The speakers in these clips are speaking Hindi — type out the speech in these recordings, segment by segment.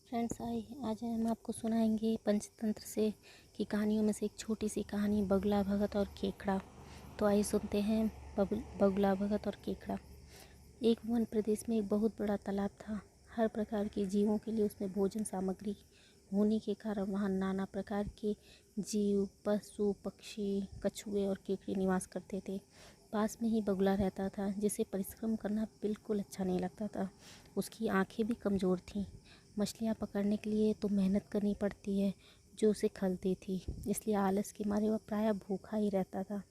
फ्रेंड्स आज हम आपको सुनाएंगे पंचतंत्र से की कहानियों में से एक छोटी सी कहानी बगुला भगत और केकड़ा। तो आइए सुनते हैं बगुला भगत और केकड़ा। एक वन प्रदेश में एक बहुत बड़ा तालाब था। हर प्रकार के जीवों के लिए उसमें भोजन सामग्री होने के कारण वहाँ नाना प्रकार के जीव, पशु, पक्षी, कछुए और केकड़े निवास करते थे। पास में ही बगुला रहता था, जिसे परिश्रम करना बिल्कुल अच्छा नहीं लगता था। उसकी आंखें भी कमज़ोर थीं। मछलियाँ पकड़ने के लिए तो मेहनत करनी पड़ती है, जो उसे खलती थी, इसलिए आलस के मारे वह प्रायः भूखा ही रहता था।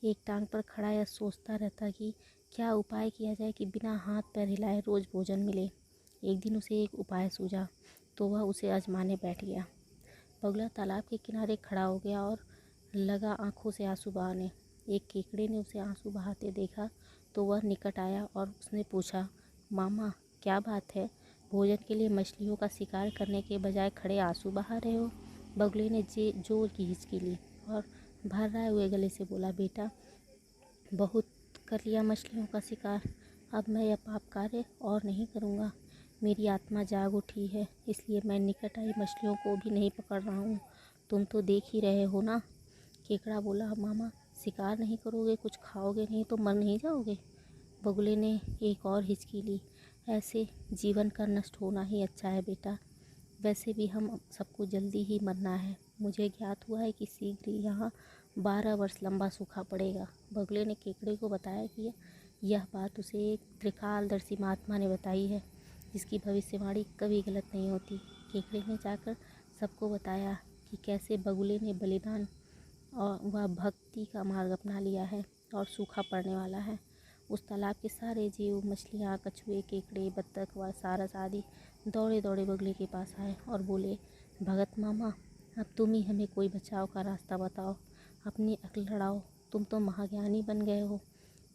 एक टांग पर खड़ा यह सोचता रहता कि क्या उपाय किया जाए कि बिना हाथ पैर हिलाए रोज़ भोजन मिले। एक दिन उसे एक उपाय सूझा, तो वह उसे आजमाने बैठ गया। बगुला तालाब के किनारे खड़ा हो गया और लगा आंखों से आंसू बहाने। एक केकड़े ने उसे आंसू बहाते देखा तो वह निकट आया और उसने पूछा, मामा क्या बात है, भोजन के लिए मछलियों का शिकार करने के बजाय खड़े आंसू बहा रहे हो। बगुले ने जोर की हिचकी ली और भर्राए हुए गले से बोला, बेटा बहुत कर लिया मछलियों का शिकार, अब मैं यह पाप कार्य और नहीं करूँगा। मेरी आत्मा जाग उठी है, इसलिए मैं निकट आई मछलियों को भी नहीं पकड़ रहा हूँ। तुम तो देख ही रहे हो ना। केकड़ा बोला, मामा शिकार नहीं करोगे, कुछ खाओगे नहीं तो मर नहीं जाओगे। बगुले ने एक और हिचकी ली, ऐसे जीवन का नष्ट होना ही अच्छा है बेटा, वैसे भी हम सबको जल्दी ही मरना है। मुझे ज्ञात हुआ है कि शीघ्र ही यहाँ 12 वर्ष लंबा सूखा पड़ेगा। बगुले ने केकड़े को बताया कि यह बात उसे एक त्रिकालदर्शी महात्मा ने बताई है, जिसकी भविष्यवाणी कभी गलत नहीं होती। केकड़े ने जाकर सबको बताया कि कैसे बगुले ने बलिदान और वह भक्ति का मार्ग अपना लिया है और सूखा पड़ने वाला है। उस तालाब के सारे जीव, मछलियाँ, कछुए, केकड़े, बत्तख व सारस आदि दौड़े दौड़े बगुले के पास आए और बोले, भगत मामा अब तुम ही हमें कोई बचाव का रास्ता बताओ, अपनी अक्ल लड़ाओ, तुम तो महाज्ञानी बन गए हो।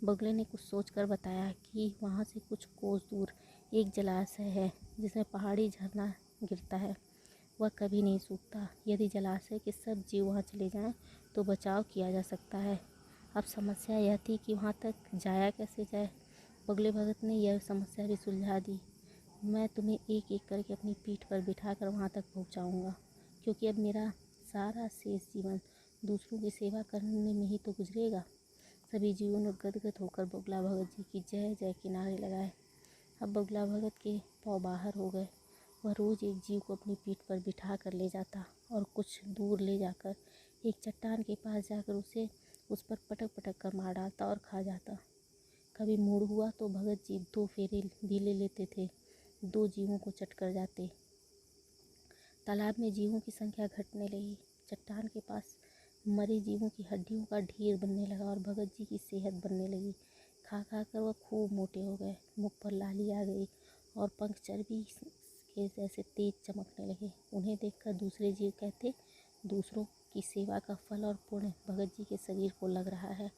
बगुले ने कुछ सोचकर बताया कि वहाँ से कुछ कोस दूर एक जलाशय है, जिसमें पहाड़ी झरना गिरता है। वह कभी नहीं सूखता। यदि जलाशय के सब जीव वहाँ चले जाएं तो बचाव किया जा सकता है। अब समस्या यह थी कि वहाँ तक जाया कैसे जाए। बगुले भगत ने यह समस्या भी सुलझा दी। मैं तुम्हें एक एक करके अपनी पीठ पर बिठाकर वहाँ तक पहुँचाऊँगा, क्योंकि अब मेरा सारा शेष जीवन दूसरों की सेवा करने में ही तो गुजरेगा। सभी जीवों ने गदगद होकर बगुला भगत जी की जय जय के नारे लगाए। अब बगुला भगत के पाँव बाहर हो गए। वह रोज़ एक जीव को अपनी पीठ पर बिठा कर ले जाता और कुछ दूर ले जाकर एक चट्टान के पास जाकर उसे उस पर पटक पटक कर मार डालता और खा जाता। कभी मूड हुआ तो भगत जी 2 फेरे भी ले लेते थे, 2 जीवों को चट कर जाते। तालाब में जीवों की संख्या घटने लगी। चट्टान के पास मरे जीवों की हड्डियों का ढेर बनने लगा और भगत जी की सेहत बनने लगी। खा खा कर वह खूब मोटे हो गए, मुख पर लाली आ गई और पंख चर्बी के जैसे तेज चमकने लगे। उन्हें देखकर दूसरे जीव कहते, दूसरों की सेवा का फल और पुण्य भगत जी के शरीर को लग रहा है।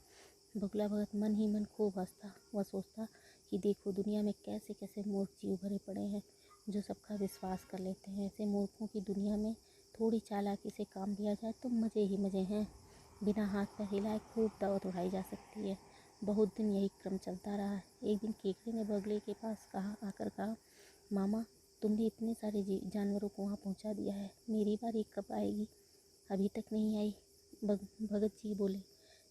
बगुला भगत मन ही मन खूब हंसता। वह सोचता कि देखो दुनिया में कैसे कैसे मूर्ख जीव भरे पड़े हैं, जो सबका विश्वास कर लेते हैं। ऐसे मूर्खों की दुनिया में थोड़ी चालाकी से काम लिया जाए तो मज़े ही मज़े हैं। बिना हाथ पैर हिलाए खूब दावत उड़ाई जा सकती है। बहुत दिन यही क्रम चलता रहा। एक दिन केकड़े ने बगुले के पास आकर कहा, मामा तुमने इतने सारे जानवरों को वहाँ पहुँचा दिया है, मेरी बारी कब आएगी? अभी तक नहीं आई। भगत जी बोले,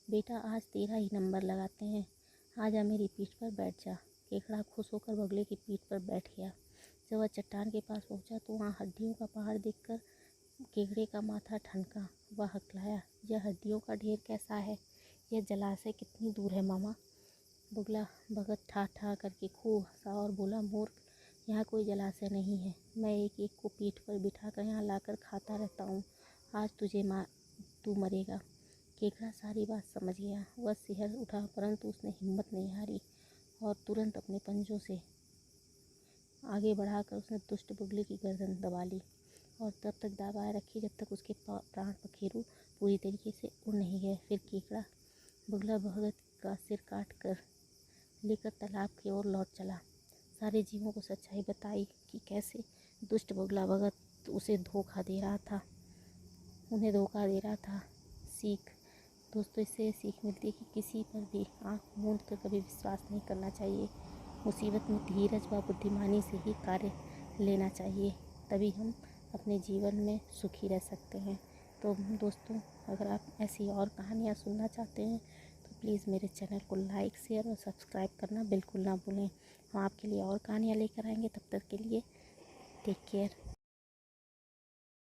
बेटा आज तेरा ही नंबर लगाते हैं, आजा मेरी पीठ पर बैठ जा। केकड़ा खुश होकर बगुले की पीठ पर बैठ गया। जब वह चट्टान के पास पहुंचा तो वहाँ हड्डियों का पहाड़ देखकर केकड़े का माथा ठनका। वह हकलाया, यह हड्डियों का ढेर कैसा है? यह जलाशय कितनी दूर है मामा? बगुला भगत ठा ठा करके खूब हंसा और बोला, मूर्ख, यहाँ कोई जलाशय नहीं है। मैं एक एक को पीठ पर बिठाकर यहाँ लाकर खाता रहता हूँ। आज तू मरेगा। केकड़ा सारी बात समझ गया। वह सिहर उठा, परंतु उसने हिम्मत नहीं हारी और तुरंत अपने पंजों से आगे बढ़ाकर उसने दुष्ट बगुले की गर्दन दबा ली और तब तक दबाए रखी जब तक उसके प्राण पखेरु पूरी तरीके से उड़ नहीं गए। फिर केकड़ा बगुला भगत का सिर काट कर लेकर तालाब की ओर लौट चला। सारे जीवों को सच्चाई बताई कि कैसे दुष्ट बगुला भगत उसे धोखा दे रहा था, उन्हें धोखा दे रहा था। सीख दोस्तों, इससे सीख मिलती है कि किसी पर भी आँख मूंद कर कभी विश्वास नहीं करना चाहिए। मुसीबत में धीरज व बुद्धिमानी से ही कार्य लेना चाहिए। तभी हम अपने जीवन में सुखी रह सकते हैं। तो दोस्तों, अगर आप ऐसी और कहानियाँ सुनना चाहते हैं तो प्लीज़ मेरे चैनल को लाइक, शेयर और सब्सक्राइब करना बिल्कुल ना भूलें। हम आपके लिए और कहानियाँ लेकर आएंगे। तब तक के लिए टेक केयर।